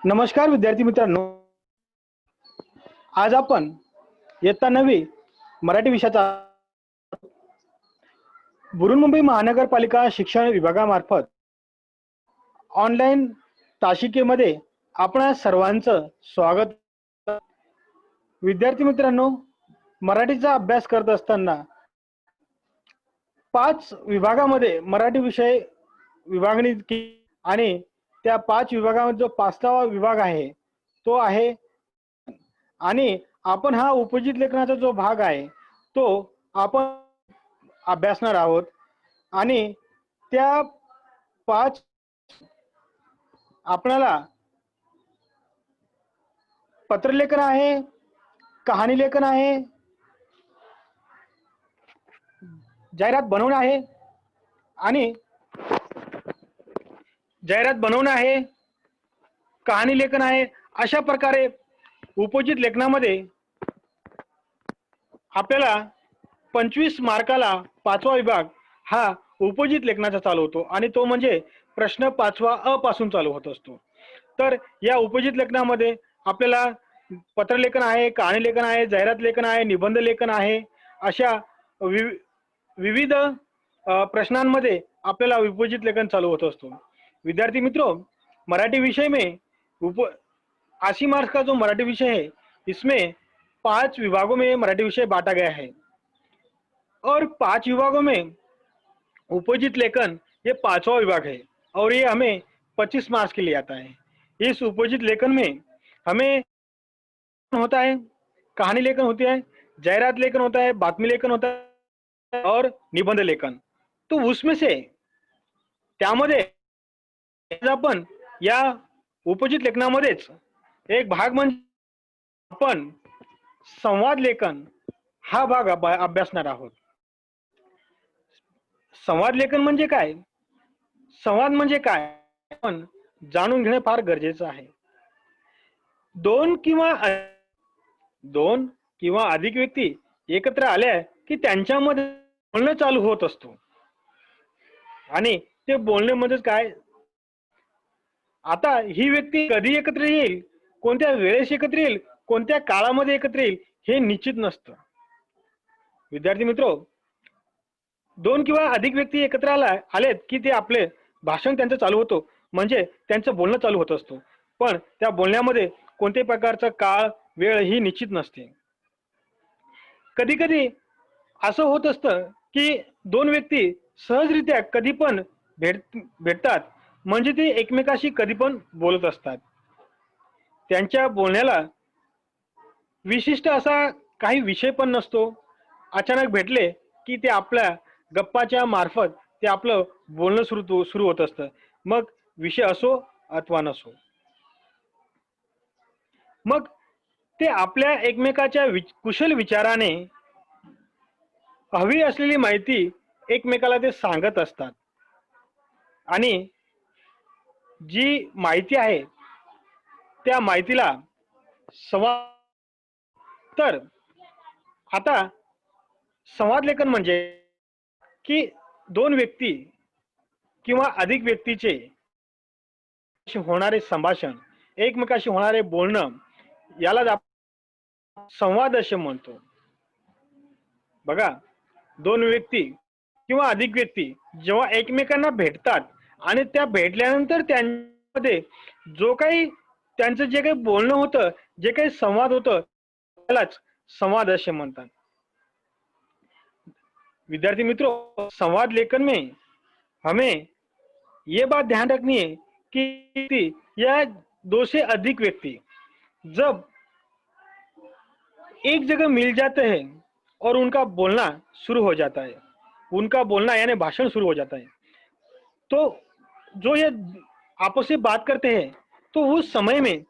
नमस्कार विद्यार्थी मित्रांनो, आज आपण इयत्ता 9वी मराठी विषयाचा बृहन्मुंबई महानगरपालिका शिक्षण विभागामार्फत ऑनलाईन तासिकेमध्ये आपणा सर्वांचं स्वागत. विद्यार्थी मित्रांनो, मराठीचा अभ्यास करत असताना 5 विभागामध्ये मराठी विषय विभागणी केली आणि त्या 5 विभागामध्ये जो 5वा विभाग आहे तो आहे आणि आपण हा उपजित लेखनाचा जो भाग आहे तो आपण अभ्यासणार आहोत. आणि त्या 5 आपल्याला पत्रलेखन आहे, कहाणी लेखन आहे, जाहिरात बनवणं आहे आणि जाहिरात बनवणं आहे, कहाणी लेखन आहे. अशा प्रकारे उपजित लेखनामध्ये आपल्याला 25 मार्काला 5वा विभाग हा उपजित लेखनाचा चालू होतो आणि तो म्हणजे प्रश्न 5वा अ पासून चालू होत असतो. तर या उपजित लेखनामध्ये आपल्याला पत्रलेखन आहे, कहाणी लेखन आहे, जाहिरात लेखन आहे, निबंध लेखन आहे. अशा विविध प्रश्नांमध्ये आपल्याला उपजित लेखन चालू होत असतो. विद्यार्थी मित्रों, मराठी विषय में 80 मार्क्स का जो मराठी विषय है इसमें 5 विभागों में मराठी विषय बांटा गया है और 5 विभागों में उपजित लेखन ये 5वां विभाग है और ये हमें 25 मार्क्स के लिए आता है. इस उपजित लेखन में हमें होता है, कहानी लेखन होती है, जाहिरात लेखन होता है, बातमी लेखन होता है और निबंध लेखन. तो उसमें से त्यामध्ये आपण या उपजित लेखनामध्येच एक भाग म्हणजे आपण संवाद लेखन हा भाग अभ्यासणार आहोत. संवाद लेखन म्हणजे काय, संवाद म्हणजे काय आपण जाणून घेणे फार गरजेचं आहे. दोन किंवा अधिक व्यक्ती एकत्र आल्या की त्यांच्यामध्ये बोलणं चालू होत असतो आणि ते बोलण्यामध्येच काय, आता ही व्यक्ती कधी एकत्र येईल, कोणत्या वेळेस एकत्र येईल, कोणत्या काळामध्ये एकत्र येईल हे निश्चित नसतं. विद्यार्थी मित्रो, 2 किंवा अधिक व्यक्ती एकत्र आलेत की ते आपले भाषण त्यांचं चालू होतो, म्हणजे त्यांचं बोलणं चालू होत असतो. पण त्या बोलण्यामध्ये कोणत्याही प्रकारचा काळ वेळ ही निश्चित नसते. कधी कधी असं होत असतं की 2 व्यक्ती सहजरित्या कधी पण भेटतात, म्हणजे ते एकमेकाशी कधी पण बोलत असतात. त्यांच्या बोलण्याला विशिष्ट असा काही विषय पण नसतो. अचानक भेटले की ते आपल्या गप्पाच्या मार्फत ते आपलं बोलणं सुरू होत असतं, मग विषय असो अथवा नसो. मग ते आपल्या एकमेकाच्या कुशल विचाराने हवी असलेली माहिती एकमेकाला ते सांगत असतात आणि जी माहिती आहे त्या माहितीला संवाद. तर आता संवाद लेखन म्हणजे की 2 व्यक्ती किंवा अधिक व्यक्तीचे होणारे संभाषण, एकमेकाशी होणारे बोलणं, याला संवाद असे म्हणतो. बघा, 2 व्यक्ती किंवा अधिक व्यक्ती जेव्हा एकमेकांना भेटतात आणि त्या भेटल्यानंतर त्यांच्यामध्ये जो काही त्यांचं जे काही बोलणं होतं, जे काही संवाद होतं, त्यालाच संवाद असे म्हणतात. विद्यार्थी मित्रों, संवाद लेखन में हमें ये बात ध्यान रखनी है कि यह 2 से अधिक व्यक्ति जब एक जगह मिल जाते हैं और उनका बोलना शुरू हो जाता है, उनका बोलना यानी भाषण शुरू हो जाता है, तो जो ये आपस में बात करते हैं तो उस समय में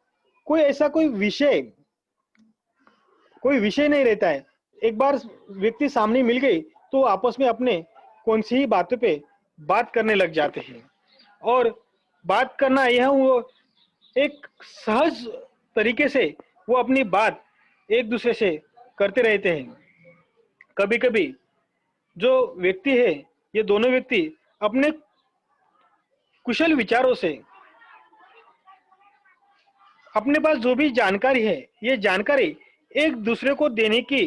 कोई ऐसा कोई विषय नहीं रहता है. एक बार व्यक्ति सामने मिल गई तो आपस में अपने कौन सी ही बातों पे बात करने लग जाते हैं और बात करना यह वो एक सहज तरीके से वो अपनी बात एक दूसरे से करते रहते हैं. कभी कभी जो व्यक्ति है, ये दोनों व्यक्ति अपने कुशल विचारों से अपने पास जो भी जानकारी है, ये जानकारी एक दूसरे को देने की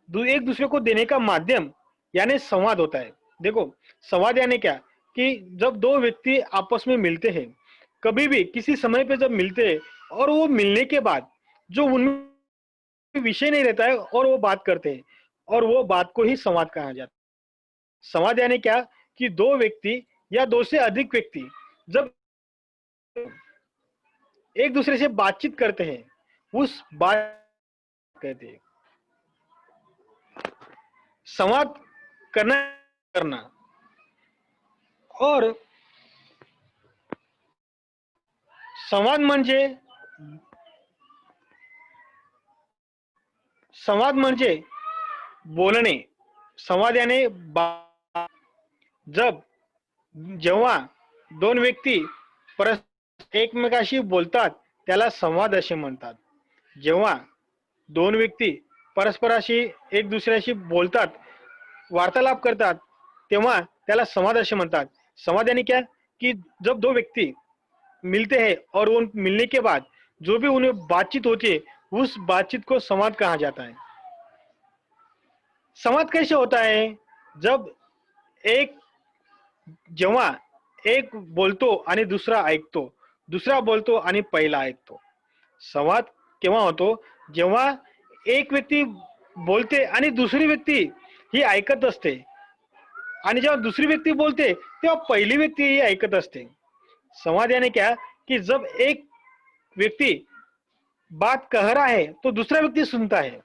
एक दूसरे को देने का माध्यम यानी संवाद होता है। देखो, संवाद यानी क्या कि जब दो व्यक्ति आपस में मिलते हैं, कभी भी किसी समय पे जब मिलते हैं और वो मिलने के बाद जो उनमें विषय नहीं रहता है और वो बात करते हैं, और वो बात को ही संवाद कहा जाता है। संवाद यानी क्या कि दो व्यक्ति या दो से अधिक व्यक्ति जब एक दूसरे से बातचीत करते हैं, उस बात कहते हैं। संवाद करना करना और संवाद म्हणजे संवाद म्हणजे बोलणे। संवाद यानी जब जेव्हा दोन व्यक्ती परस्पर एकमेकाशी बोलतात त्याला संवाद असे म्हणतात। जेव्हा दोन व्यक्ती परस्पराशी एक दुसऱ्याशी बोलतात, वार्तालाप करतात, तेव्हा त्याला संवाद असे म्हणतात। संवाद यानी क्या कि जब दो व्यक्ति मिलते हैं और उन मिलने के बाद जो भी उन्हें बातचीत होती है, उस बातचीत को संवाद कहा जाता है। संवाद कैसे होता है? जब एक जेव्हा एक बोलतो आणि दुसरा ऐकतो, दुसरा बोलतो आणि पहिला ऐकतो। संवाद केव्हा होतो? जेव्हा एक व्यक्ती बोलते आणि दुसरी व्यक्ती ही ऐकत असते, आणि जेव्हा दूसरी व्यक्ति बोलते तेव्हा पहली व्यक्ति ही ऐकत असते। संवाद यानी क्या कि जब एक व्यक्ति बात कह रहा है तो दूसरा व्यक्ति सुनता है,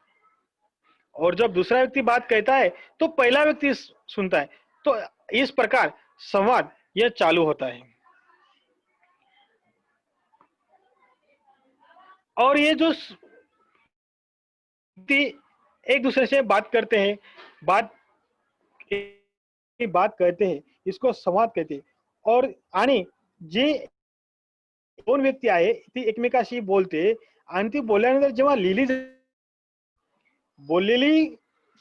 और जब दूसरा व्यक्ति बात कहता है तो पहला व्यक्ति सुनता है। तो इस प्रकार संवाद यह चालू होता है। और ये जो एक दूसरे से बात करते हैं, बात बात कहते हैं, इसको संवाद कहते हैं। और आणि जे दोन व्यक्ती आहे ती एकमेकाशी बोलते आणि ती बोलल्यानंतर जेव्हा बोललेली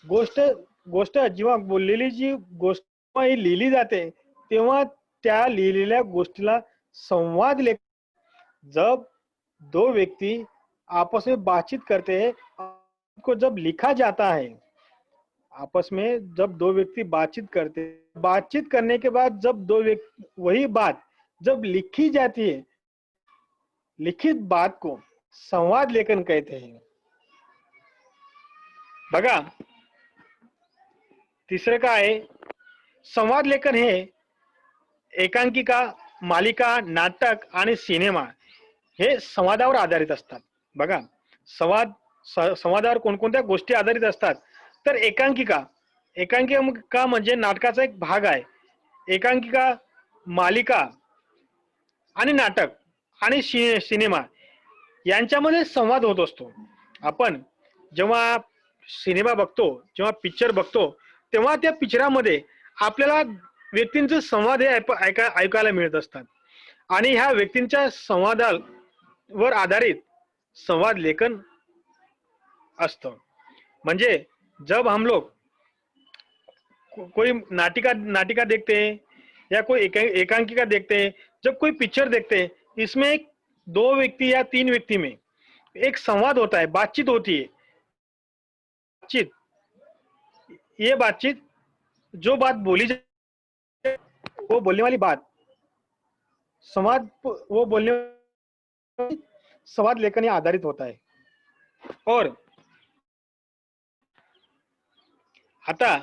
गोष्ट गोष्ट जेव्हा बोललेली जी गोष्ट ही लिहिली जाते, तेव्हा त्या लिहिलेल्या गोष्टीला संवाद लेख। जब दो व्यक्ति आपस में बातचीत करते हैं, को जब लिखा जाता है, आपस में जब दो व्यक्ति बातचीत करते हैं, बातचीत करने के बाद जब दो व्यक्ति वही बात जब लिखी जाती है, लिखित बात को संवाद लेखन कहते हैं। बघा, तिसरं काय आहे? संवाद लेखन हे एकांकिका, मालिका, नाटक आणि सिनेमा हे संवादावर आधारित असतात। बघा, संवादावर कोणकोणत्या गोष्टी आधारित असतात? तर एकांकिका, एकांकिका म्हणजे नाटकाचा एक भाग आहे। एकांकिका, मालिका आणि नाटक आणि सिनेमा यांच्यामध्ये संवाद होत असतो। आपण जेव्हा सिनेमा बघतो, जेव्हा पिक्चर बघतो, तेव्हा त्या पिक्चरामध्ये आपल्याला व्यक्तींचे संवाद हे ऐकायला मिळत असतात, आणि ह्या व्यक्तींच्या संवादावर आधारित संवाद लेखन असतं। म्हणजे जब हम लोग कोई नाटिका देखते हैं या कोई एकांकिका देखते हैं, जब कोई पिक्चर देखते हैं, इसमें दो व्यक्ति या तीन व्यक्ति में एक संवाद होता है, बातचीत होती है। बातचीत, ये बातचीत जो बात बोली जाए, वो बोलने वाली बात संवाद, वो बोलने संवाद लेखन आधारित होता है। और आता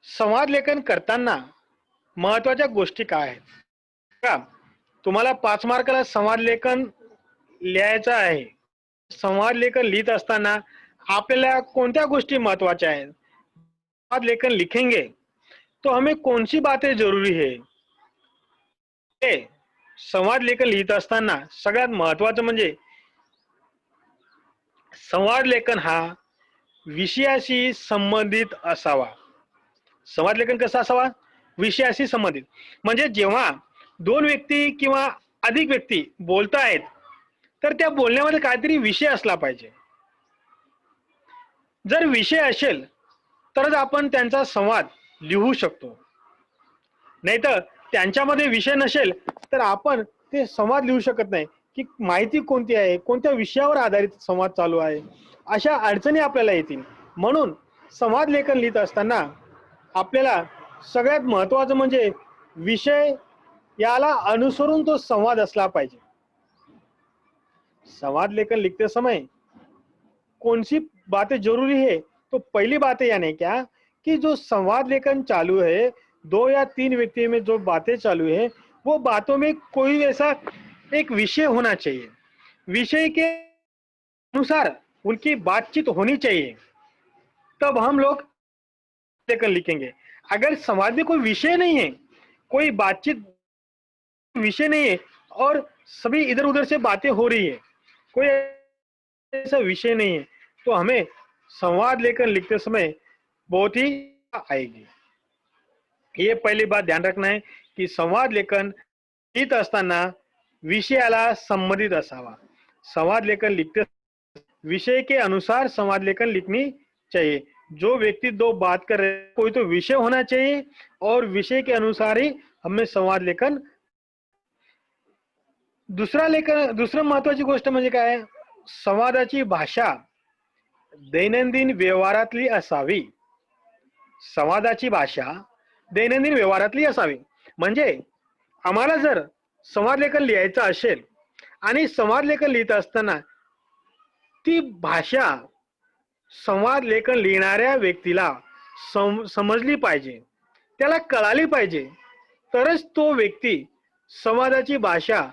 संवाद लेखन करताना महत्वाच्या गोष्टी काय आहेत? का तुम्हाला 5 मार्काला संवाद लेखन लिहायचं आहे। संवाद लेखन लिहित असताना आपल्याला कोणत्या गोष्टी महत्वाच्या आहेत? संवाद लेखन लिखेंगे तो हमें कौन सी बातें जरूरी है? संवाद लेखन लिहित असताना सगळ्यात महत्वाचं म्हणजे संवाद लेखन हा विषयाशी संबंधित असावा। संवाद लेखन कसा असावा? विषयाशी संबंधित। म्हणजे जेव्हा दोन व्यक्ती किंवा अधिक व्यक्ती बोलतायत, तर त्या बोलण्यामध्ये काहीतरी विषय असला पाहिजे। जर विषय असेल तरच आपण त्यांचा संवाद लिहू शकतो, नाहीतर त्यांच्यामध्ये विषय नसेल तर आपण ते संवाद लिहू शकत नाही की माहिती कोणती आहे, कोणत्या विषयावर आधारित संवाद चालू आहे, अशा अडचणी आपल्याला येतील. म्हणून संवाद लेखन लिहित असताना आपल्याला सगळ्यात महत्वाचं म्हणजे विषय याला अनुसरून तो संवाद असला पाहिजे. संवाद लेखन लिखते समय कौन सी बातें जरूरी है, तो पहली बात है यानी क्या कि जो संवाद लेखन चालू है, 2 या 3 व्यक्ति में जो बातें चालू है, वो बातों में कोई ऐसा एक विषय होना चाहिए, विषय के अनुसार उनकी बातचीत होनी चाहिए, तब हम लोग लेखन लिखेंगे। अगर संवाद में कोई विषय नहीं है, कोई बातचीत विषय नहीं है और सभी इधर उधर से बातें हो रही है, कोई ऐसा विषय नहीं है, तो हमें संवाद लेकर लिखते समय बहुत ही आएगी। ये पहली बात ध्यान रखना है की संवाद लेखन लिहित असताना विषयाला संबंधित असावा। संवाद लेखन लिखते विषय के अनुसार संवाद लेखन लिखनी चाहिए। जो व्यक्ति दो बात कर रहे हैं, कोई तो विषय होना चाहिए और विषय के अनुसार ही हमें संवाद लेखन। दुसरं महत्वाची गोष्ट म्हणजे काय, संवादाची भाषा दैनंदिन व्यवहारातली असावी। संवादाची भाषा दैनंदिन व्यवहारातली असावी। म्हणजे आम्हाला जर संवाद लेखन लिहायचं असेल आणि संवाद लेखन लिहित असताना ती भाषा संवाद लेखन लिहिणाऱ्या व्यक्तीला समजली पाहिजे, त्याला कळाली पाहिजे, तरच तो व्यक्ती संवादाची भाषा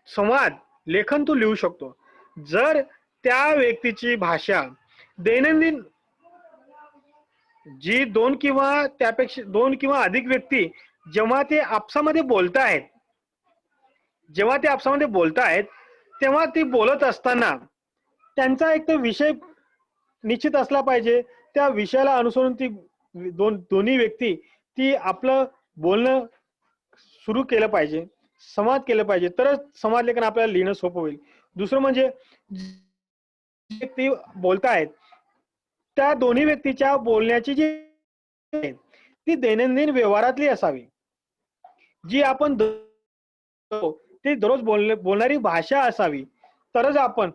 संवाद लेखन तो लिहू शकतो। जर त्या व्यक्तीची भाषा दैनंदिन जी 2 किंवा अधिक व्यक्ती जेव्हा ते आपसामध्ये बोलतायत तेव्हा ती बोलत असताना त्यांचा एक तो विषय निश्चित असला पाहिजे। त्या विषयाला अनुसरून ती दोन्ही व्यक्ती ती आपलं बोलणं सुरू केलं पाहिजे, संवाद केलं पाहिजे, तरच संवाद लेखन आपल्याला लिहिणं सोपं होईल। दुसरं म्हणजे व्यक्ती बोलतायत त्या दोन्ही व्यक्तीच्या बोलण्याची जी ती दैनंदिन व्यवहारातली असावी, जी आपण ती दररोज बोलणारी भाषा असावी, तरच आपण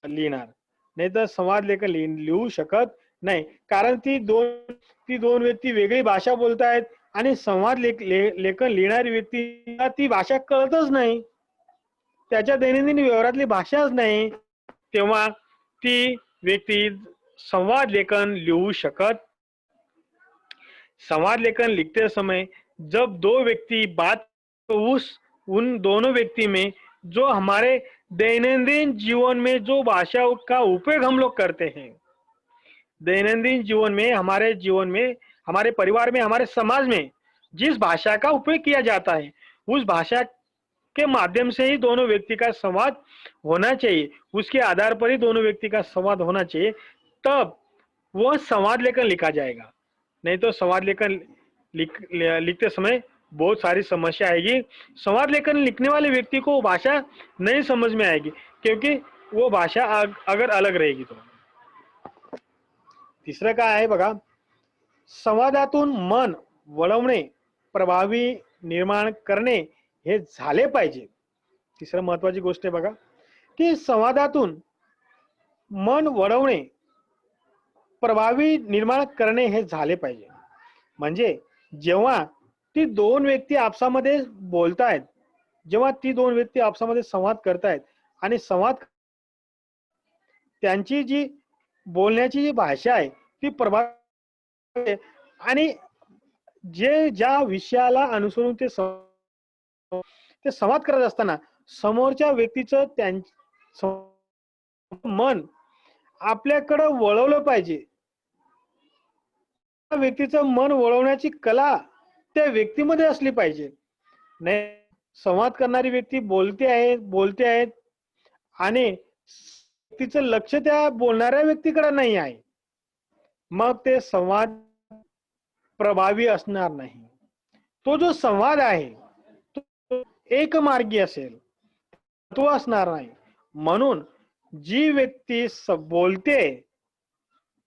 लिहिणार, नाही तर संवाद लेखन लिहू शकत नाही। कारण ती दोन व्यक्ती वेगळी भाषा बोलतायत आणि संवाद लेखन लिहिणारी व्यक्तीला ती भाषा कळतच नाही, त्याच्या दैनंदिन व्यवहारातली भाषाच नाही, तेव्हा ती व्यक्ती संवाद लेखन लिहू शकत। संवाद लेखन लिखते समय जब दो व्यक्ति बात, उन दोनों व्यक्ति में जो हमारे दैनंदिन जीवन में जो भाषा का उपयोग हम लोग करते हैं, दैनंदिन जीवन में, हमारे परिवार में, हमारे समाज में जिस भाषा का उपयोग किया जाता है, उस भाषा के माध्यम से ही दोनों व्यक्ति का संवाद होना चाहिए, उसके आधार पर ही दोनों व्यक्ति का संवाद होना चाहिए, तब वह संवाद लेखन लिखा जाएगा। नहीं तो संवाद लेखन लिखते समय बहुत सारी समस्या आएगी। संवाद लेखन लिखने वाले व्यक्ति को भाषा नहीं समझ में आएगी, क्योंकि वो भाषा अगर अलग रहेगी तो। तिसरं काय आहे बघा, संवादातून मन वळवणे, प्रभावी निर्माण करणे हे झाले पाहिजे। तिसरं महत्वाची गोष्ट आहे बघा की संवादातून मन वळवणे, प्रभावी निर्माण करणे हे झाले पाहिजे। म्हणजे जेव्हा ती दोन व्यक्ती आपसामध्ये बोलतायत, जेव्हा ती दोन व्यक्ती आपसामध्ये संवाद करतायत आणि त्यांची जी बोलण्याची जी भाषा आहे ती प्रभावी, आणि ज्या विषयाला अनुसरून ते संवाद करत असताना समोरच्या व्यक्तीचं मन आपल्याकडे वळवलं पाहिजे। त्या व्यक्तीचं मन वळवण्याची कला त्या व्यक्तीमध्ये असली पाहिजे। नाही संवाद करणारी व्यक्ती बोलते आहेत आणि तिचं लक्ष त्या बोलणाऱ्या व्यक्तीकडे नाही आहे, मग ते संवाद प्रभावी असणार नाही। तो जो संवाद आहे तो एकमार्गी असेल, तो असणार नाही। म्हणून जी व्यक्ती बोलते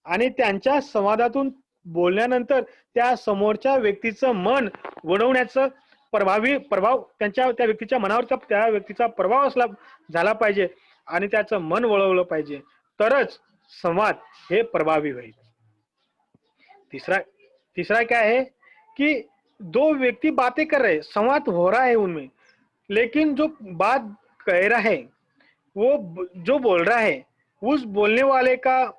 आणि त्यांच्या संवादातून बोलल्यानंतर त्या समोरच्या व्यक्तीचं मन वळवण्याचं प्रभाव त्या व्यक्तीच्या मनावर त्या व्यक्तीचा प्रभाव झाला पाहिजे आणि त्याचं मन वळवलं पाहिजे, तरच संवाद हे प्रभावी होईल. तीसरा तीसरा क्या है कि दो व्यक्ति बातें कर रहे हैं, संवाद हो रहा है उनमें, लेकिन जो बात कह रहा है, वो जो बोल रहा है, उस बोलने वाले का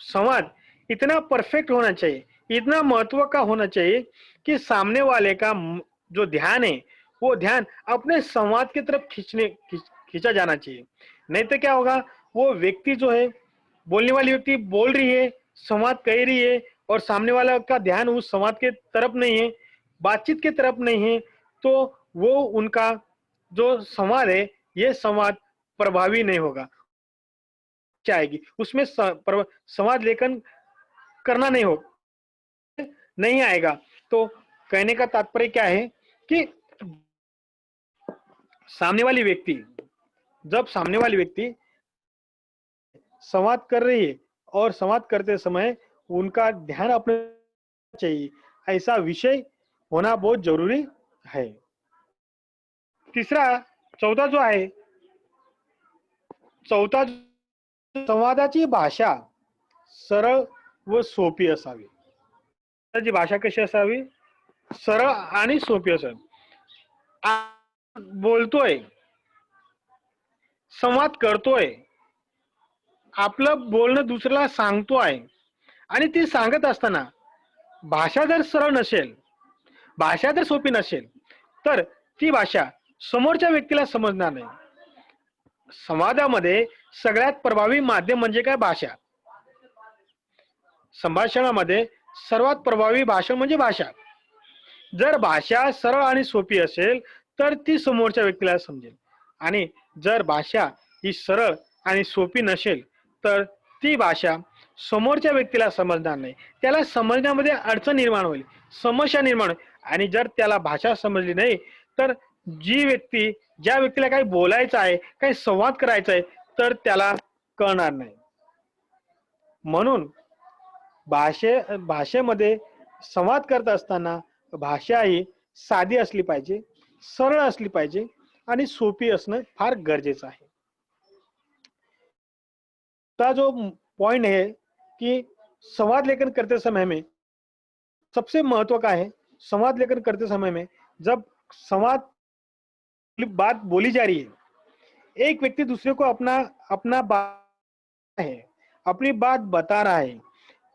संवाद इतना परफेक्ट होना चाहिए, इतना महत्व का होना चाहिए कि सामने वाले का जो ध्यान है वो ध्यान अपने संवाद की तरफ खींचा जाना चाहिए. नहीं तो क्या होगा, वो व्यक्ति जो है, बोलने वाली व्यक्ति बोल रही है, संवाद कह रही है और सामने वाला का ध्यान उस संवाद के तरफ नहीं है, बातचीत के तरफ नहीं है, तो वो उनका जो संवाद है ये संवाद प्रभावी नहीं होगा. आएगी उसमें संवाद लेखन करना नहीं आएगा. तो कहने का तात्पर्य क्या है कि सामने वाली व्यक्ति संवाद कर रही है और संवाद करते समय उनका ध्यान अपने चाहिए, ऐसा विषय होना बहुत जरूरी है. चौथा जो आहे, संवादाची भाषा सरळ व सोपी असावी. त्याची भाषा कशी असावी? सरळ आणि सोपी असावी. बोलतोय, संवाद करतोय, आपलं बोलणं दुसऱ्याला सांगतोय आणि ती सांगत असताना भाषा जर सरळ नसेल, भाषा जर सोपी नसेल, तर ती भाषा समोरच्या व्यक्तीला समजणार नाही. संवादामध्ये सगळ्यात प्रभावी माध्यम म्हणजे काय? भाषा. संभाषणामध्ये सर्वात प्रभावी भाषण म्हणजे भाषा. जर भाषा सरळ आणि सोपी असेल तर ती समोरच्या व्यक्तीला समजेल, आणि जर भाषा ही सरळ आणि सोपी नसेल तर ती भाषा समोरच्या व्यक्तीला समजणार नाही, त्याला समजण्यामध्ये अडचण निर्माण होईल, समस्या निर्माण होईल. आणि जर त्याला भाषा समजली नाही तर ज्या व्यक्तीला काही बोलायचं आहे, काही संवाद करायचा आहे, तर त्याला कळणार नाही. म्हणून भाषेमध्ये संवाद करत असताना भाषा ही साधी असली पाहिजे, सरळ असली पाहिजे आणि सोपी असणं फार गरजेचं आहे. का जो पॉइंट है कि संवाद लेखन करते समय में सबसे महत्व का है, संवाद लेखन करते समय में जब बात बोली जा रही है, एक व्यक्ति दूसरे को अपना बात है, अपनी बात बता रहा है,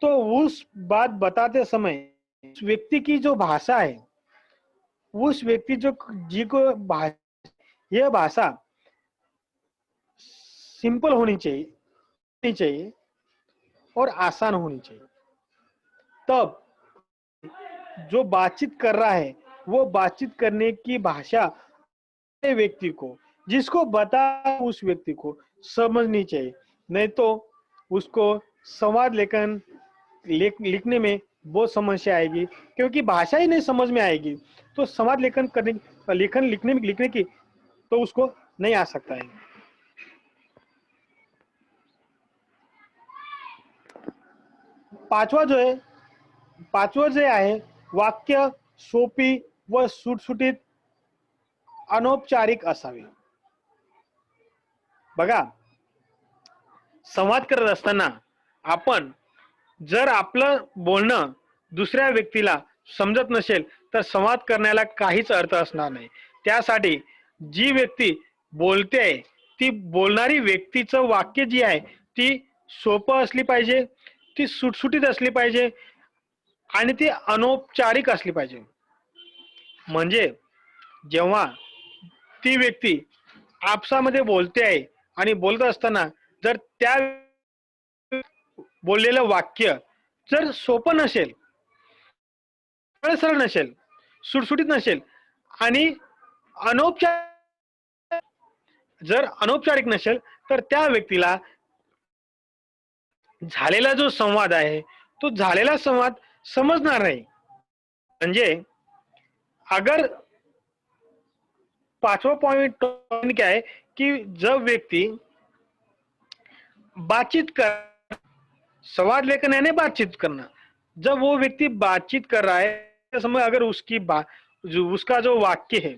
तो उस बात बताते समय उस व्यक्ति की जो भाषा है, उस व्यक्ति यह भाषा सिंपल होनी चाहिए और आसान होनी चाहिए. तब जो बातचीत कर रहा है वो बातचीत करने की भाषा व्यक्ति को, जिसको बता उस व्यक्ति को समझनी चाहिए. नहीं तो उसको संवाद लिखने में बहुत समस्या आएगी, क्योंकि भाषा ही नहीं समझ में आएगी तो संवाद लिखने की तो उसको नहीं आ सकता है. पाचवा जे आहे, वाक्य सोपी व सुटसुटीत अनौपचारिक असावे. बघा, संवाद करत असताना आपण जर आपलं बोलणं दुसऱ्या व्यक्तीला समजत नसेल तर संवाद करण्याला काहीच अर्थ असणार नाही. त्यासाठी जी व्यक्ती बोलते, ती बोलणारी व्यक्तीचं वाक्य जी आहे ती सोपं असली पाहिजे, ती सुटसुटीत असली पाहिजे आणि ती अनौपचारिक असली पाहिजे. म्हणजे जेव्हा ती व्यक्ती आपसामध्ये बोलते आहे आणि बोलत असताना जर त्या बोललेलं वाक्य जर सोपं नसेल, सरळ नसेल, सुटसुटीत नसेल आणि अनौपचारिक नसेल तर त्या व्यक्तीला झालेला जो संवाद आहे तो झालेला संवाद समजणार नाही. म्हणजे अगर पांचवा पॉइंट क्या है कि जब व्यक्ति बातचीत कर, संवाद लेखन यानी बातचीत करना, जब वो व्यक्ति बातचीत कर रहा है, उस समय अगर उसका जो वाक्य है,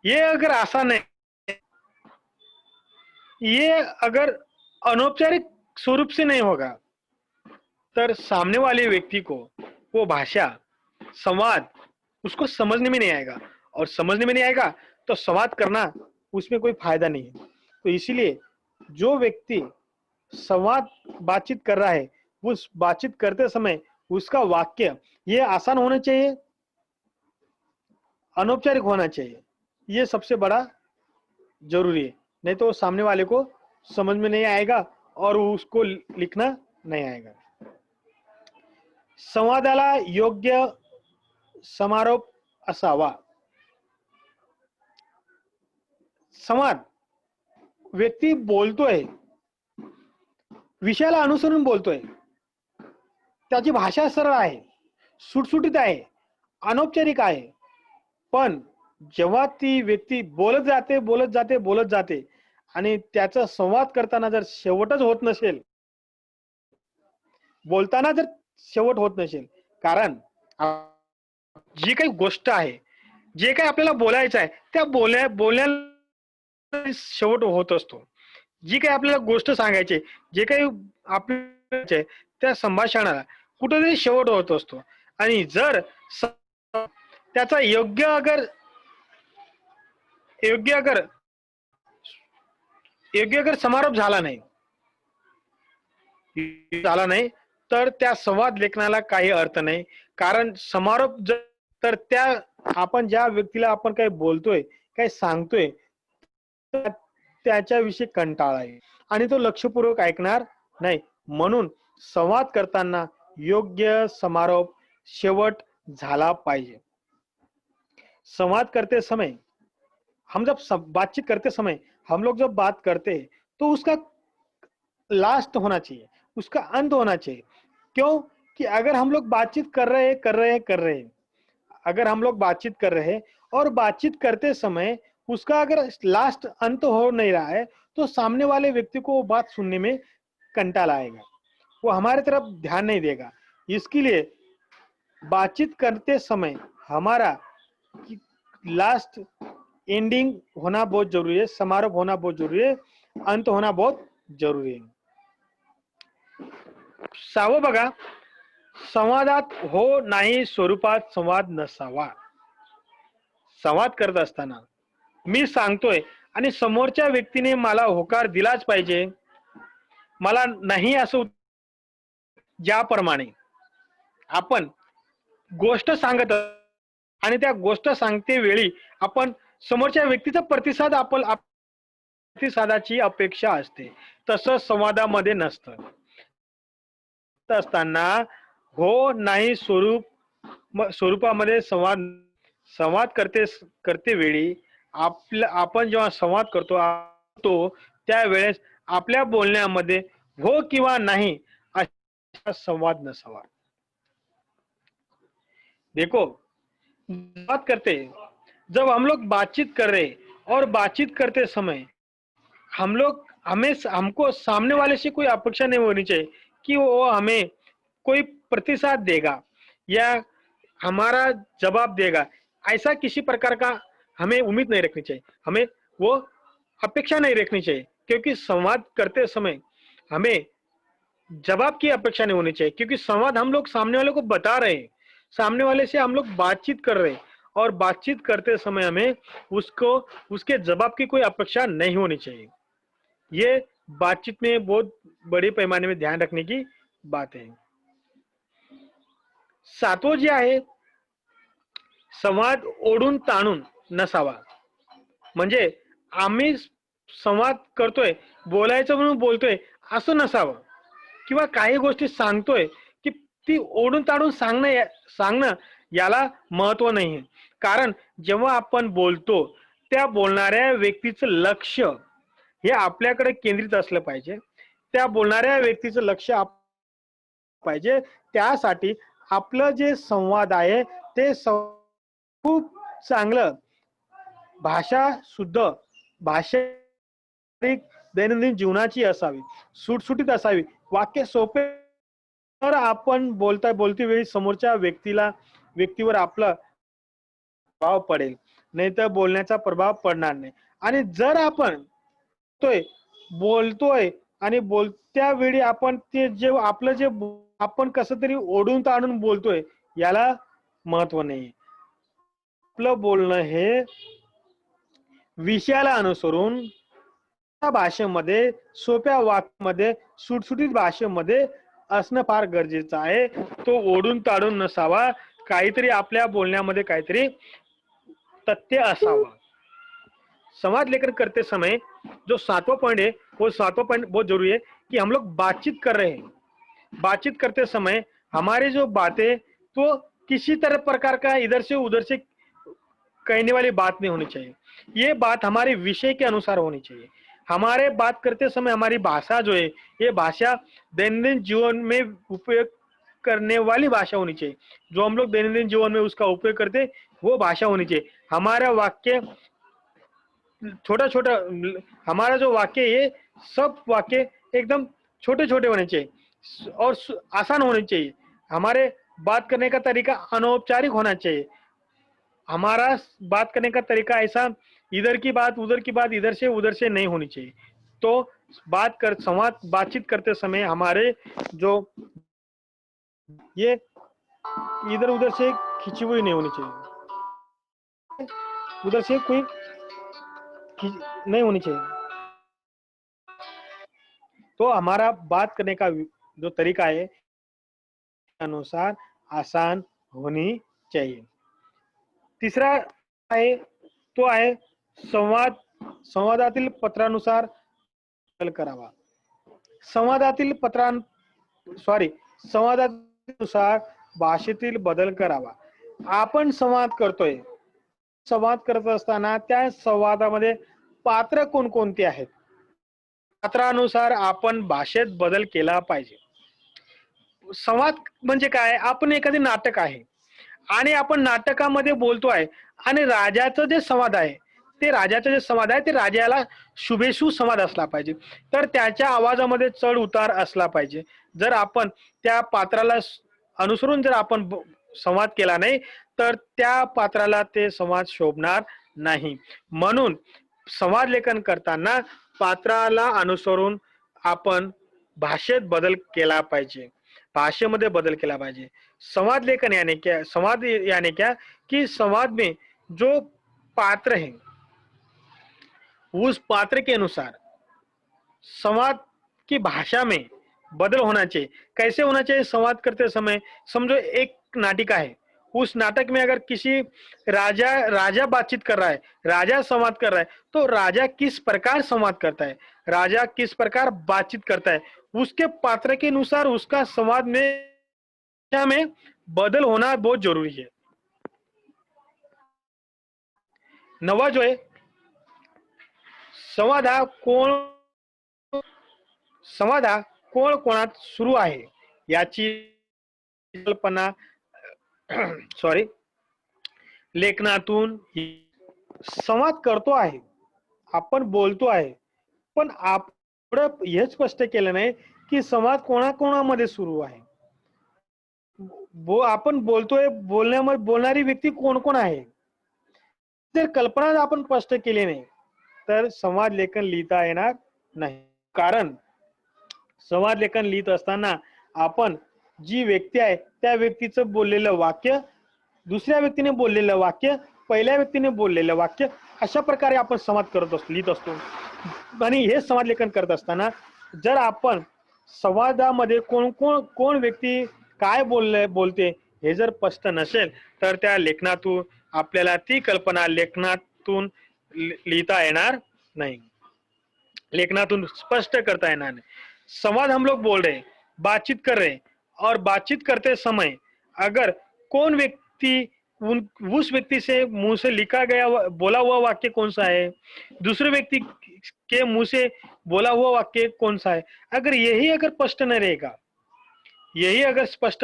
ये अगर आसान है, ये अगर अनौपचारिक स्वरूप से नहीं होगा, तर सामने वाले व्यक्ति को वो भाषा, संवाद उसको समझने में नहीं आएगा, और समझने में नहीं आएगा तो संवाद करना उसमें कोई फायदा नहीं है। तो इसीलिए जो व्यक्ति संवाद बातचीत कर रहा है, उस बातचीत करते समय उसका वाक्य ये आसान होना चाहिए, अनौपचारिक होना चाहिए। ये सबसे बड़ा जरूरी है, नहीं तो सामने वाले को समझ में नहीं आएगा और उसको लिखना नहीं आएगा। संवादाला योग्य समारोप असावा। संवाद, व्यक्ती बोलतोय, विषयाला अनुसरून बोलतोय, त्याची भाषा सरळ आहे, सुटसुटीत आहे, अनौपचारिक आहे, पण जेव्हा ती व्यक्ती बोलत जाते आणि त्याचा संवाद करताना जर शेवटच होत नसेल, बोलताना जर शेवट होत नसेल, कारण जी काही गोष्ट आहे, जे काही आपल्याला बोलायचं आहे, त्या बोलण्याला शेवट होत असतो. जी काही आपल्याला गोष्ट सांगायची, जे काही आपल्या त्या संभाषणाला कुठेतरी शेवट होत असतो. आणि जर त्याचा योग्य अगर समारोप झाला नाही, तर त्या संवाद लेखनाला काही अर्थ नाही. कारण समारोप जर, तर त्या आपण ज्या व्यक्तीला आपण काही बोलतोय, काही सांगतोय, त्याच्याविषयी कंटाळा आहे आणि तो लक्षपूर्वक ऐकणार नाही. म्हणून संवाद करताना योग्य समारोप, शेवट झाला पाहिजे. संवाद करते समय, हम जब बातचीत करते समय हम लोग जब बात करते हैं, तो उसका लास्ट होना चाहिए, उसका अंत होना चाहिए। क्यों? कि अगर हम लोग बातचीत कर रहे हैं, अगर हम लोग बातचीत कर रहे हैं और बातचीत करते समय उसका अगर लास्ट अंत हो नहीं रहा है, तो सामने वाले व्यक्ति को वो बात सुनने में कंटाला आएगा, वो हमारे तरफ ध्यान नहीं देगा। इसके लिए बातचीत करते समय हमारा लास्ट एंडिंग होना बहुत जरूरी है, समारोप होना बहुत जरूरी है, अंत होना बहुत जरूरी है। सावं बघा, संवादात हो नाही स्वरूपात संवाद नसावा. संवाद करत असताना मी सांगतोय आणि समोरच्या व्यक्तीने मला होकार दिलाच पाहिजे, मला नाही असं, ज्याप्रमाणे आपण गोष्ट सांगत आणि त्या गोष्ट सांगते वेळी आपण समोरच्या व्यक्तीचा प्रतिसादाची अपेक्षा असते, तसं संवादामध्ये नसतं. असताना हो नाही स्वरूपामध्ये संवाद करते वेळी आपण जेव्हा संवाद करतो त्यावेळेस आपल्या बोलण्यामध्ये हो किंवा नाही असा संवाद नसावा. देखो, बात करते, जब हम लोग बातचीत कर रहे और बातचीत करते समय हमको सामने वाले से कोई अपेक्षा नहीं होनी चाहिए कि वो हमें कोई प्रतिसाद देगा या हमारा जवाब देगा, ऐसा किसी प्रकार का हमें उम्मीद नहीं रखनी चाहिए, हमें वो अपेक्षा नहीं रखनी चाहिए। क्योंकि संवाद करते समय हमें जवाब की अपेक्षा नहीं होनी चाहिए, क्योंकि संवाद हम लोग सामने वाले को बता रहे हैं, सामने वाले से हम लोग बातचीत कर रहे हैं, और बातचीत करते समय हमें उसको उसके जवाब की कोई अपेक्षा नहीं होनी चाहिए। ये बातचीत में बहुत बड़े पैमाने में ध्यान रखने की बात है। सातवं जे आहे, संवाद ओढून ताणून नसावा. म्हणजे आम्ही संवाद करतोय, बोलायचं म्हणून बोलतोय असं नसावं, किंवा काही गोष्टी सांगतोय की ती ओढून ताणून सांगणं याला महत्व नाही. कारण जेव्हा आपण बोलतो, त्या बोलणाऱ्या व्यक्तीचं लक्ष हे आपल्याकडे केंद्रित असलं पाहिजे, त्या बोलणाऱ्या व्यक्तीचं लक्ष पाहिजे. त्यासाठी आपलं जे संवाद आहे ते खूप चांगलं, भाषा शुद्ध, भाषा दैनंदिन जीवनाची असावी, सुटसुटीत असावी, वाक्य सोपे तर आपण बोलती वेळी समोरच्या व्यक्तीवर आपला प्रभाव पडेल, नाही तर बोलण्याचा प्रभाव पडणार नाही. आणि जर आपण बोलतोय आणि बोलत्या वेळी आपण ते जे आपलं आपण कसं तरी ओढून ताणून बोलतोय, याला महत्व नाही. आपलं बोलणं हे विषयाला अनुसरून भाषेमध्ये, सोप्या वाक्यामध्ये, सुटसुटीत भाषेमध्ये असणं फार गरजेचं आहे. तो ओढून ताडून नसावा. काहीतरी आपल्या बोलण्यामध्ये काहीतरी तथ्य असावा. संवाद लेखन करते समय जो 7वां पॉइंट है, वो 7वां पॉइंट बहुत जरूरी है कि हम लोग बातचीत कर रहे हैं। बातचीत करते समय हमारी जो बातें तो किसी तरह प्रकार का इधर से उधर से कहने वाली बात नहीं होनी चाहिए। ये बात हमारे विषय के अनुसार होनी चाहिए। हमारे बात करते समय हमारी भाषा जो है, ये भाषा दैनंदिन जीवन में उपयोग करने वाली भाषा होनी चाहिए। जो हम लोग दैनंदिन जीवन में उसका उपयोग करते, वो भाषा होनी चाहिए। हमारा वाक्य छोटा छोटा, हमारा जो वाक्य है, सब वाक्य एकदम छोटे छोटे होने चाहिए और आसान होने चाहिए। हमारे बात करने का तरीका अनौपचारिक होना चाहिए। हमारा बात करने का तरीका ऐसा इधर की बात उधर की बात, इधर से नहीं होनी चाहिए। तो बातचीत करते समय हमारे जो ये इधर उधर से खिंची हुई नहीं होनी चाहिए, उधर से कोई नहीं होनी चाहिए। तो हमारा बात करने का जो तरीका है अनुसार आसान होनी चाहिए। तीसरा आहे तो आहे संवाद संवादातील पत्रानुसार बदल करावा। संवादातील संवादानुसार भाषेतील बदल करावा। आपण संवाद करत असताना त्या संवादामध्ये पात्र कोणकोणती आहेत, पात्रानुसार आपण भाषेत बदल केला पाहिजे। संवाद म्हणजे काय, आपण एखादे नाटक आहे आणि आपण नाटकामध्ये बोलतोय आणि राजाचं जे संवाद आहे ते राजाला शुभेशू संवाद असला पाहिजे। तर त्याच्या आवाजामध्ये चढ उतार असला पाहिजे। जर आपण त्या पात्राला अनुसरून जर आपण संवाद केला नाही तर त्या पात्राला ते संवाद शोभणार नाही। म्हणून संवाद लेखन करताना पात्राला अनुसरून आपण भाषेत बदल केला पाहिजे, भाषेमध्ये बदल केला पाहिजे। संवाद लेखन यानी क्या कि संवाद में जो पात्र है उस पात्र के अनुसार संवाद की भाषा में बदल होना चाहिए। कैसे होना चाहिए? संवाद करते समय समझो एक नाटिका है, उस नाटक में अगर किसी राजा बातचीत कर रहा है, राजा संवाद कर रहा है, तो राजा किस प्रकार संवाद करता है, राजा किस प्रकार बातचीत करता है, उसके पात्र के अनुसार उसका संवाद में बदल होना बहुत जरूरी है। नवा जो है संवाद हा कोण कोणात सुरू आहे याची कल्पना लेखनातून संवाद करतो आहे, आपण बोलतो आहे, पण आपण हे स्पष्ट केलं नाही की संवाद कोणाकोणामध्ये सुरू आहे। आपण बोलतोय, बोलणारी व्यक्ती कोण कोण आहे, जर कल्पना आपण स्पष्ट केली नाही तर संवाद लेखन लिहिता येणार नाही। कारण संवाद लेखन लिहित असताना आपण जी व्यक्ती आहे त्या व्यक्तीचं बोललेलं वाक्य, दुसऱ्या व्यक्तीने बोललेलं वाक्य, पहिल्या व्यक्तीने बोललेलं वाक्य, अशा प्रकारे आपण संवाद लिहित असतो। आणि हे संवाद लेखन करत असताना जर आपण संवादामध्ये कोण व्यक्ती काय बोलते हे जर स्पष्ट नसेल तर त्या लेखनातून आपल्याला ती कल्पना लेखनातून लिहिता येणार नहीं, लेखनातून स्पष्ट करता येणार नहीं। संवाद हम लोग बोल रहे हैं, बातचीत कर रहे हैं, और बातचीत करते समय अगर कौन व्यक्ति उस व्यक्ति से मुंह से लिखा गया बोला हुआ वाक्य कौन सा है, दूसरे व्यक्ति के मुंह से बोला हुआ वाक्य कौन सा है, अगर यही स्पष्ट न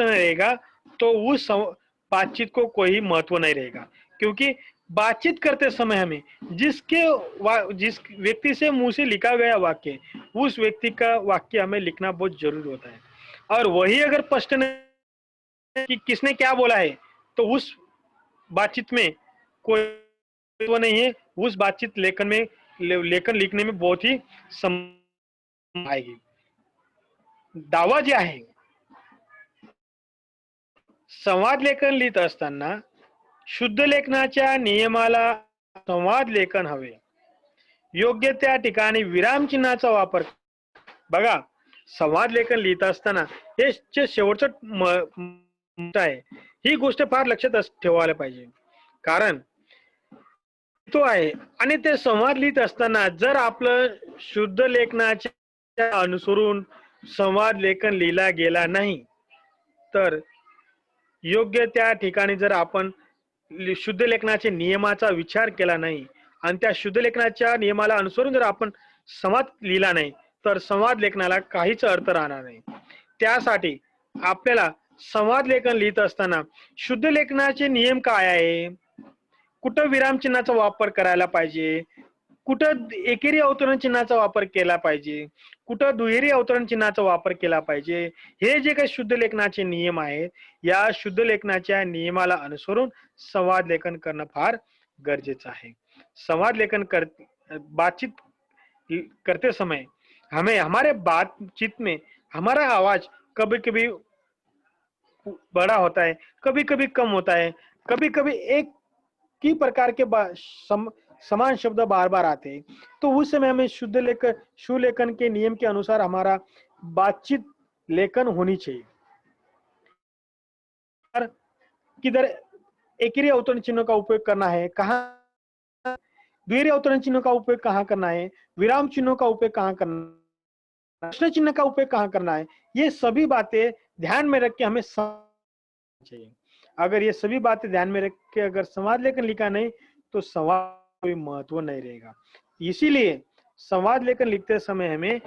रहेगा, तो उस बातचीत को कोई महत्व नहीं रहेगा। क्योंकि बातचीत करते समय हमें जिस व्यक्ति से मुंह से लिखा गया वाक्य, उस व्यक्ति का वाक्य हमें लिखना बहुत जरूरी होता है। और वही अगर स्पष्ट नहीं कि किसने क्या बोला है, तो उस बातचीत में कोई तो नहीं है, उस बातचीत लेखन में लेखन लिखने में बहुत ही समय आएगी। दावा जे आहे, संवाद लेखन लिहित असताना शुद्ध लेखनाच्या नियमाला संवाद लेखन हवे. योग्य त्या ठिकाणी विरामचिन्हाचा वापर. बघा, संवाद लेखन लिहित असताना हे शेवटचं आहे, ही गोष्ट फार लक्षात ठेवायला पाहिजे. कारण तो आहे आणि ते संवाद लिहित असताना जर आपलं शुद्ध लेखनाच्या अनुसरून संवाद लेखन लिहिला गेला नाही, तर योग्य त्या ठिकाणी जर आपण शुद्ध लेखनाच्या नियमाचा विचार केला नाही आणि त्या शुद्ध लेखनाच्या नियमाला अनुसरून जर आपण संवाद लिहिला नाही, तर संवाद लेखनाला काहीच अर्थ राहणार नाही. त्यासाठी आपल्याला संवाद लेखन लिहित असताना शुद्ध लेखनाचे नियम काय आहे, कुठं विरामचिन्हाचा वापर करायला पाहिजे, कुठं एकेरी अवतरण चिन्हाचा वापर केला पाहिजे, कुठं दुहेरी अवतरण चिन्हाचा वापर केला पाहिजे, हे जे काही शुद्ध लेखनाचे नियम आहेत, या शुद्ध लेखनाच्या नियमाला अनुसरून संवाद लेखन करणं फार गरजेचं आहे. संवाद लेखन बातचीत करते समय हमें हमारे बातचीत में हमारा आवाज कभी कभी बड़ा होता है, कभी कभी कम होता है, कभी कभी एक की प्रकार के समान शब्द बार बार आते हैं, तो उस समय हमें शुद्ध लेखन के नियम के अनुसार हमारा बातचीत लेखन होनी चाहिए. किधर एकेरी अवतरण चिन्हों का उपयोग करना है, कहाँ द्वितीय अवतरण चिन्हों का उपयोग कहाँ करना है, विराम चिन्हों का उपयोग कहाँ करना है, प्रश्न चिन्ह का उपयोग कहाँ करना है, ये सभी बातें ध्यान में रख के हमें चाहिए. अगर ये सभी बातें ध्यान में रख के अगर संवाद लेखन लिखा नहीं, तो संवाद कोई महत्व नहीं रहेगा. इसीलिए संवाद लेखन लिखते समय हमें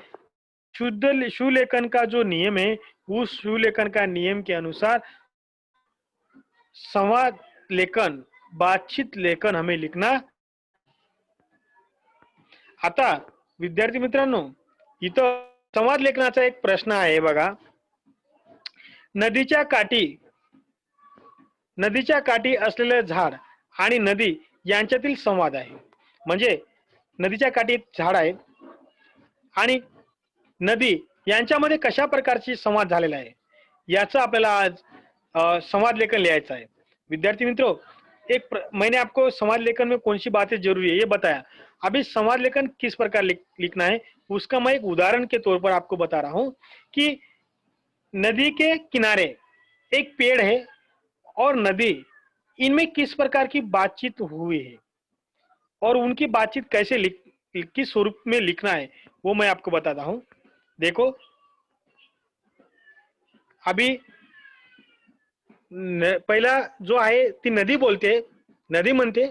शुद्ध सुलेखन का जो नियम है, उस सुलेखन का नियम के अनुसार संवाद लेखन, बातचीत लेखन हमें लिखना. आता विद्यार्थी मित्रांनो, इथं संवाद लेखनाचा एक प्रश्न आहे बघा. नदीच्या काठी असलेले झाड आणि नदी यांच्यातील संवाद आहे. म्हणजे नदीच्या काठी झाड आहे आणि नदी यांच्यामध्ये कशा प्रकारची संवाद झालेला आहे, याचं आपल्याला आज संवाद लेखन लिहायचं आहे. विद्यार्थी मित्रों, मैंने आपको संवाद लेखन में कौन सी बातें जरूरी है ये बताया. अभी संवाद लेखन किस प्रकार लिखना है, उसका मैं एक उदाहरण के तौर पर आपको बता रहा हूं कि नदी के किनारे एक पेड़ है और नदी, इनमें किस प्रकार की बातचीत हुई है और उनकी बातचीत कैसे किस स्वरूप में लिखना है, वो मैं आपको बताता हूं. देखो, अभी पहिला जो आहे ती नदी बोलते. नदी म्हणते,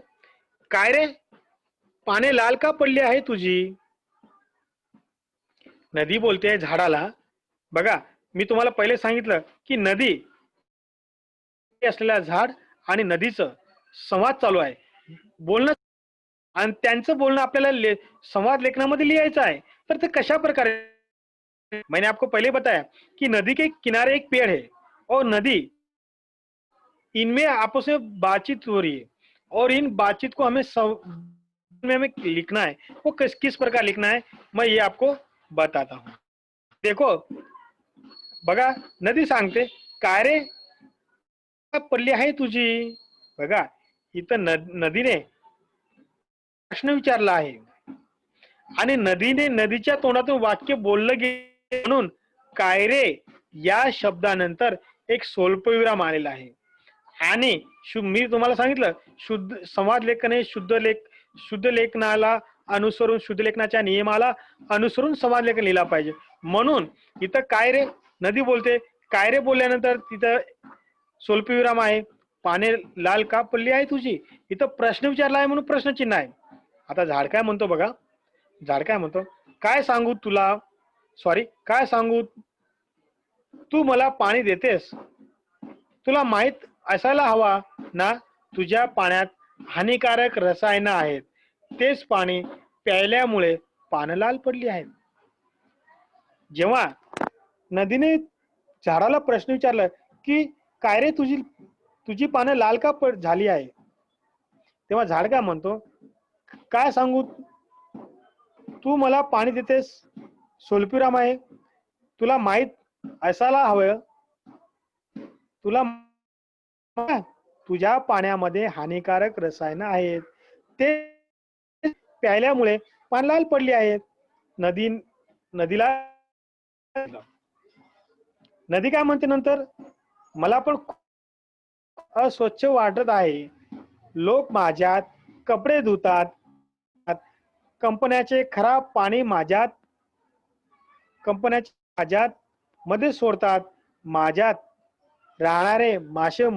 काय रे, पाने लाल का पडली आहे तुझी. नदी बोलते झाडाला. बघा, मी तुम्हाला पहिले सांगितलं की नदी असलेला झाड आणि नदीचं संवाद चालू आहे, बोलणं, आणि त्यांचं बोलणं आपल्याला संवाद लेखनामध्ये लिहायचं आहे. तर ते कशा प्रकारे, मैंने आपको पहले बताया कि नदी के किनारे एक पेड़ है और नदी, इनमें आपस में बातचीत हो रही है और इन बातचीत को हमें लिखना है. वो किस प्रकार लिखना है, मैं ये आपको बताता हूं. देखो बघा, नदी सांगते, काय रे पडली आहे तुझी. बघा, इथं नदीने प्रश्न विचारला आहे आणि नदीने नदीच्या तोंडातून वाक्य बोललं गेलं म्हणून काय रे या शब्दानंतर एक स्वल्पविराम आलेला आहे. आणि मी तुम्हाला सांगितलं, शुद्ध संवाद लेखन हे शुद्ध लेखनाला अनुसरून, शुद्ध लेखनाच्या नियमाला अनुसरून संवाद लेखन लिहिला पाहिजे. म्हणून इथं काय रे, नदी बोलते, काय रे बोलल्यानंतर तिथं स्वल्पविराम आहे, पाने लाल का पडली आहे तुझी. इथं प्रश्न विचारला आहे म्हणून प्रश्नचिन्ह आहे. आता झाड काय म्हणतो बघा, झाड काय म्हणतो, काय सांगू तुला, काय सांगू, तू मला पाणी देतेस, तुला माहित असायला हवा ना, तुझ्या पाण्यात हानिकारक रसायन आहेत, तेच पाणी प्यायल्यामुळे पानं लाल पडली आहेत. जेव्हा नदीने झाडाला प्रश्न विचारला की काय रे तुझी तुझी पानं लाल का झाली आहे. तेव्हा झाड काय म्हणतो, काय सांगू, तू मला पाणी देतेस, सोलपिराम आहे, तुला माहित असायला हवं, तुला तुझ्या पाण्यामध्ये हानिकारक रसायन आहेत, ते प्यायल्यामुळे पान लाल पडली आहेत. नदीला नदी काय म्हणते नंतर, मला पण अस्वच्छ वाटत आहे, लोक माझ्यात कपडे धुतात, कंपन्याचे खराब पाणी माझ्यात मध्ये सोडतात, माझ्यात राहणारे मासे.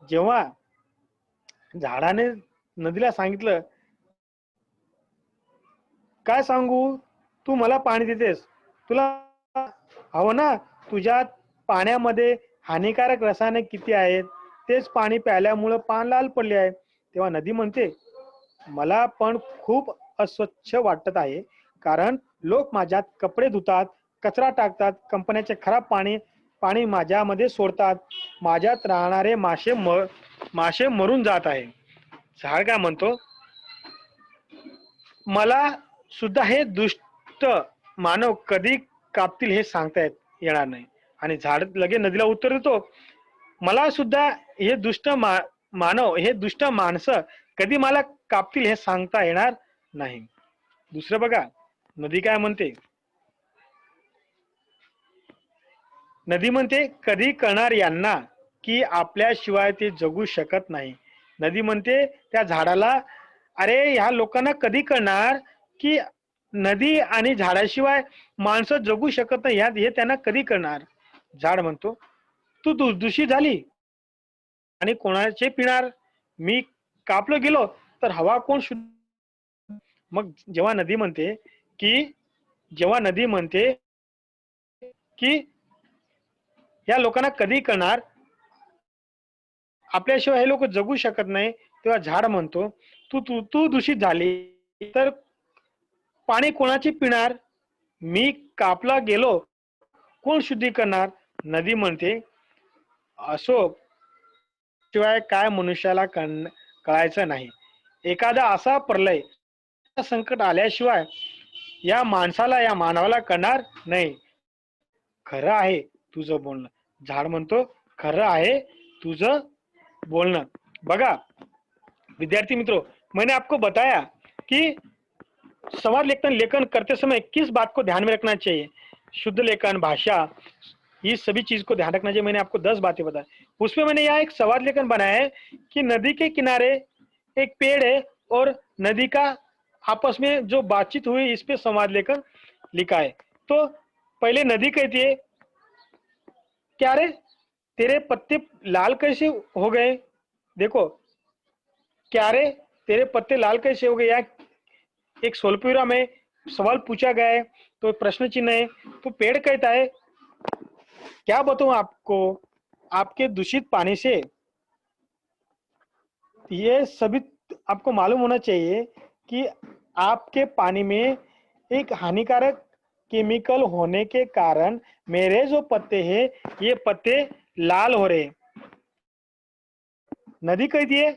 जेव्हा झाडाने नदीला सांगितलं, काय सांगू, तू मला पाणी देतेस, तुला हवं ना, तुझ्या पाण्यामध्ये हानिकारक रसायने किती आहेत, तेच पाणी प्यायल्यामुळे पान लाल पडले आहे. तेव्हा नदी म्हणते, मला पण खूप अस्वच्छ वाटत आहे, कारण लोक माझ्यात कपडे धुतात, कचरा टाकतात, कंपन्याचे खराब पाणी माझ्यामध्ये सोडतात, माझ्यात राहणारे मासे मरून जात आहे. झाड काय म्हणतो, मला सुद्धा हे दुष्ट मानव कधी कापतील हे सांगता येणार नाही. आणि झाड लगे नदीला उत्तर देतो, मला सुद्धा हे मानव, हे दुष्ट माणसं कधी मला कापतील हे सांगता येणार नाही. दुसरं बघा, नदी काय म्हणते, नदी म्हणते, कधी कळणार यांना की आपल्याशिवाय ते जगू शकत नाही. नदी म्हणते त्या झाडाला, अरे ह्या लोकांना कधी कळणार की नदी आणि झाडाशिवाय माणसं जगू शकत नाही, हे त्यांना कधी कळणार. झाड म्हणतो, तू दूषित झाली आणि कोणाचे पिणार, मी कापलो गेलो तर हवा कोण शुद्ध. मग जेव्हा नदी म्हणते की या लोकांना कधी कळणार, आपल्याशिवाय हे लोक जगू शकत नाही, तेव्हा झाड म्हणतो, तू तू तू दूषित झाली तर पाणी कोणाची पिणार, मी कापला गेलो कोण शुद्धी करणार. नदी म्हणते, असो, शिवाय काय मनुष्याला कळायचं नाही, एखादा असा प्रलय संकट आल्याशिवाय या मानवाला कळणार नाही. खरं आहे तुझं बोलणं. झाड म्हणतो, खरं आहे तुझं बोलणं. बघा विद्यार्थी मित्रों, मैंने आपको बताया कि संवाद लेखन करते समय किस बात को ध्यान में रखना चाहिए, शुद्ध लेखन, भाषा, ये सभी चीज को ध्यान रखना चाहिए. मैंने आपको 10 बातें बताई, उसमें मैंने यहाँ एक संवाद लेखन बनाया है कि नदी के किनारे एक पेड़ है और नदी का आपस में जो बातचीत हुई, इस पे संवाद लेखन लिखा है. तो पहले नदी कहती है, क्या रे तेरे पत्ते लाल कैसे हो गए, देखो, क्या रे तेरे पत्ते लाल कैसे हो गए. या एक सोलपुरा में सवाल पूछा गया है, तो प्रश्न चिन्ह है. तो पेड़ कहता है, क्या बताऊं आपको, आपके दूषित पानी से ये सभी आपको मालूम होना चाहिए कि आपके पानी में एक हानिकारक केमिकल होने के कारण मेरे जो पत्ते हैं, ये पत्ते लाल हो रहे. नदी कहती है,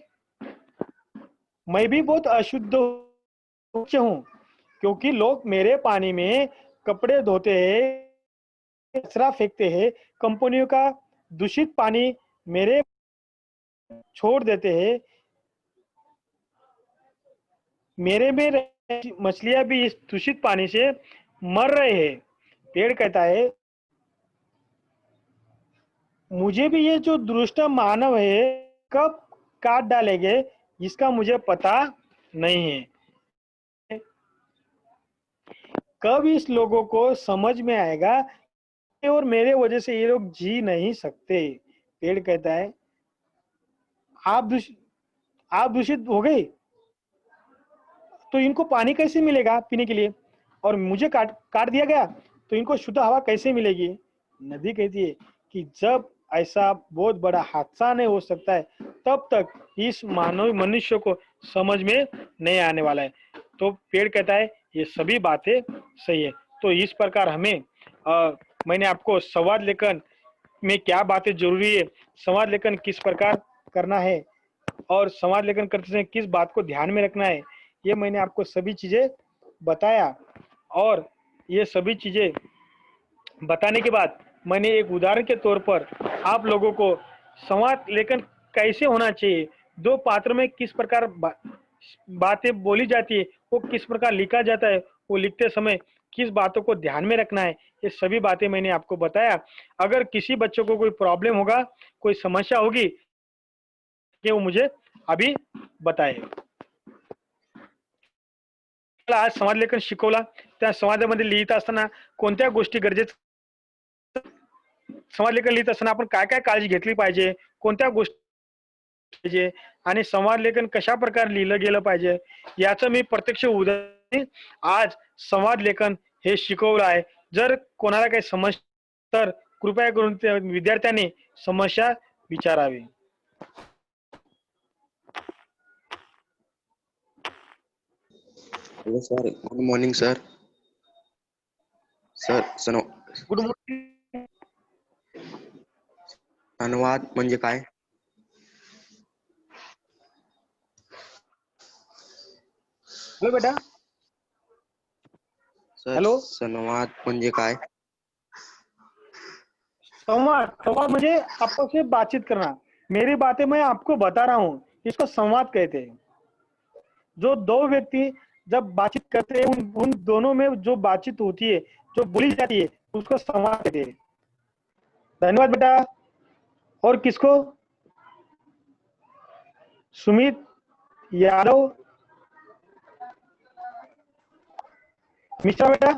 मैं भी बहुत अशुद्ध हूँ, क्योंकि लोग मेरे पानी में कपड़े धोते हैं, कचरा फेंकते हैं, कंपनियों का दूषित पानी मेरे छोड़ देते हैं, मेरे में मछलियां भी इस दूषित पानी से मर रहे हैं. पेड़ कहता है, मुझे भी ये जो दुष्ट मानव है कब काट डालेंगे इसका मुझे पता नहीं है, कब इस लोगों को समझ में आएगा और मेरे वजह से ये लोग जी नहीं सकते. पेड़ कहता है, आप दूषित हो गए तो इनको पानी कैसे मिलेगा पीने के लिए, और मुझे काट दिया गया तो इनको शुद्ध हवा कैसे मिलेगी. नदी कहती है कि जब ऐसा बहुत बड़ा हादसा नहीं हो सकता है, तब तक इस मानव मनुष्य को समझ में नहीं आने वाला है. तो पेड़ कहता है, ये सभी बातें सही है. तो इस प्रकार हमें मैंने आपको संवाद लेखन में क्या बातें जरूरी है, संवाद लेखन किस प्रकार करना है और संवाद लेखन करते समय किस बात को ध्यान में रखना है, ये मैंने आपको सभी चीजें बताया। और ये सभी चीजें बताने के बाद मैंने एक उदाहरण के तौर पर आप लोगों को संवाद लेखन कैसे होना चाहिए, दो पात्र में किस प्रकार बातें बोली जाती है, वो किस प्रकार लिखा जाता है, वो लिखते समय किस बातों को ध्यान में रखना है, ये सभी बातें मैंने आपको बताया। अगर किसी बच्चों को कोई प्रॉब्लम होगा, कोई समस्या होगी, कि वो मुझे अभी बताए। आज संवाद लेखन शिकवला, त्या संवादामध्ये लिहित असताना कोणत्या गोष्टी गरजेच्या, संवाद लेखन लिहित असताना आपण काय काय काळजी घेतली पाहिजे, कोणत्या गोष्टी पाहिजे आणि संवाद लेखन कशा प्रकारे लिहिलं गेलं पाहिजे, याचं मी प्रत्यक्ष उदाहरण आज संवाद लेखन हे शिकवलं आहे। जर कोणाला काही समस्या तर कृपया करून त्या विद्यार्थ्यांनी समस्या विचारावी। Hello sir, good morning sir. Sir good morning. अनुवाद म्हणजे काय? हेलो बेटा। Sir hello. संवाद म्हणजे काय? संवाद, संवाद मुझे आपस में बातचीत करना, मेरी बातें मैं आपको बता रहा हूँ, इसको संवाद कहते हैं। जो दो व्यक्ति जब बातचीत करते हैं, उन दोनों में जो बातचीत होती है, जो बोली जाती है, उसको संवाद कहते हैं। धन्यवाद बेटा। और किसको? सुमित यादव, मिश्रा बेटा।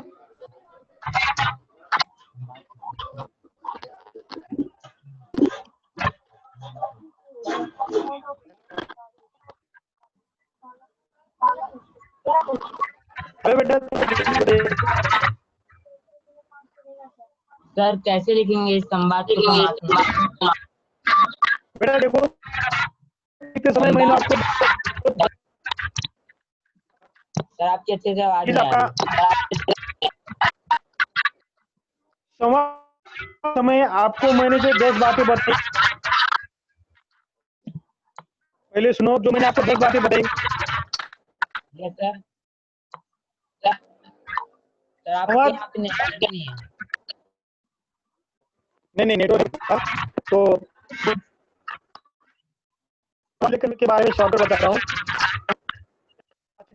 अरे बेटा सर कैसे लिखेंगे इस संवाद को समाप्त? बेटा देखो, लिखते समय मैंने आपको सर आपकी अच्छे से आवाज इस नहीं आ आपका रही। संवाद समय आपको मैंने जो 10 बातें बताई, पहले सुनो, जो मैंने आपको 10 बातें बताई। Yes sir. सर आपके संवाद, यहाँ पे नेटवर्क नहीं है। नहीं नेटवर्क। तो लेखन के बारे में शॉर्ट बता रहा हूँ।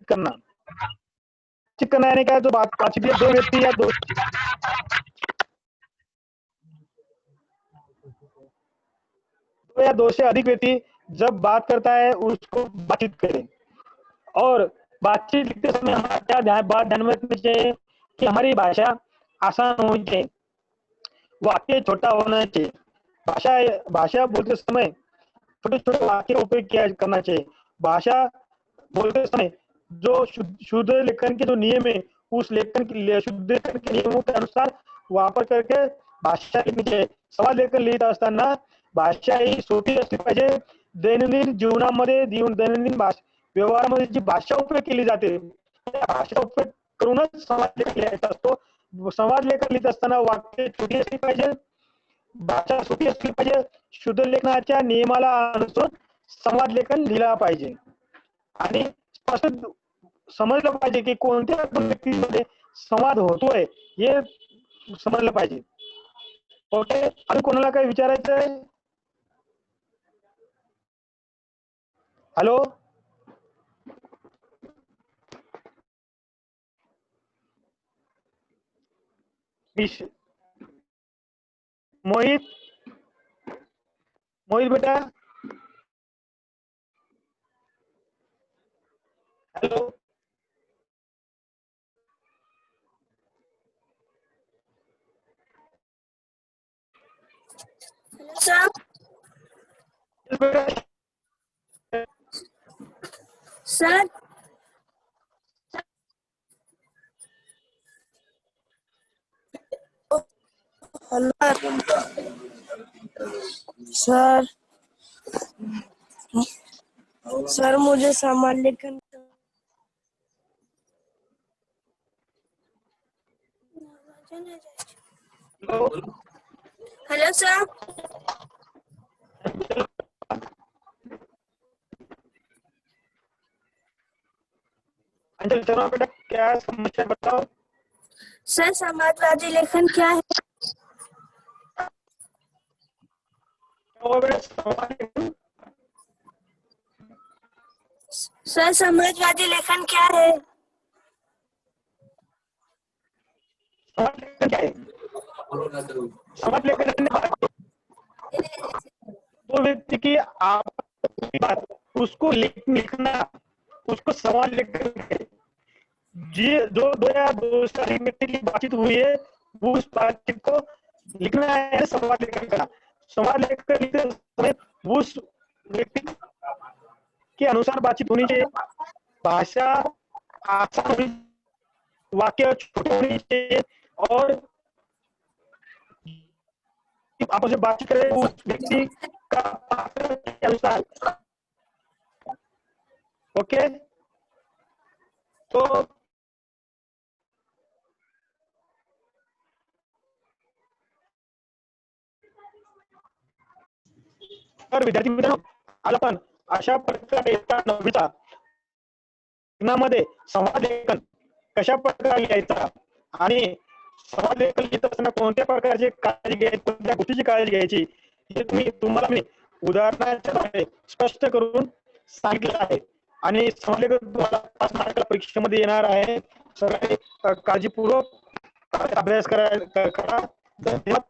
करना, बातचीत करना यानी क्या? जो बातचीत दो व्यक्ति या दो से अधिक व्यक्ति जब बात करता है, उसको बातचीत करें। और बातचीत लिखते समय हमारा क्या बात ध्यान में रखनी चाहिए कि हमारी भाषा आसान होनी चाहिए, वाक्य छोटा होना चाहिए। भाषा भाषा बोलते समय छोटे छोटे वाक्य का उपयोग किया करना चाहिए। भाषा बोलते समय जो शुद्ध लेखन के जो नियम है, उस लेखन के शुद्ध लेखन के नियमों के अनुसार वापर करके भाषा लिखनी चाहिए। संवाद लेखन लिहित असताना भाषा ही सोपी असली पाहिजे। दैनंदिन जीवनामध्ये दैनंदिन व्यवहारामध्ये जी भाषा उपयोग केली जाते, त्या भाषा उपयोग करूनच संवाद लेखन लिहायचा असतो। संवाद लेखन लिहित असताना वाक्य छोटी असली पाहिजे, भाषा सोपी असली पाहिजे, शुद्ध लेखनाच्या नियमाला अनुसरून संवाद लेखन लिहिला पाहिजे आणि स्पष्ट समजलं पाहिजे की कोणत्या व्यक्तीमध्ये संवाद होतोय हे समजलं पाहिजे। ओके, आणि कोणाला काही विचारायचं आहे? हॅलो मोहित, मोहित बेटा। Hello sir. Sir sir sir मुझे सामान लेकर हेलो सर। अंजल चलो बेटा, क्या समस्या बताओ। सर समाजवादी लेखन क्या है? क्या हुआ बेटा, समाज लेखन? सर समाजवादी लेखन क्या है? समाज लेखन क्या है? समाज लेखन वो व्यक्ति की आप बात उसको लिखना, उसको समाज लेखन है। जी, जो दो या दो से अधिक व्यक्ति की बातचीत हुई है, वो उस बातचीत को लिखना है समाज लेखन का। समाज लेखन लिखते समय उस व्यक्ति के अनुसार बातचीत होनी चाहिए, भाषा आसान होनी, वाक्य छोटे होने चाहिए, और आपस में बातचीत करें उस व्यक्ति का पात्र के अनुसार। ओके, तो तर विद्यार्थी मित्रांनो, आज आपण अशा प्रकारे नववीचा लेखनामध्ये संवाद लेखन कशा प्रकारे लिहायचा आणि संवाद लेखन लिहित असताना कोणत्या प्रकारची काळजी घ्यायची, कोणत्या गोष्टीची काळजी घ्यायची, हे तुम्हाला मी उदाहरणाच्या द्वारे स्पष्ट करून सांगितलं आहे. आणि संवाद लेखन तुम्हाला 5 मार्काला परीक्षेमध्ये येणार आहे. सगळे काळजीपूर्वक अभ्यास करा. धन्यवाद.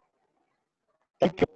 थँक्यू.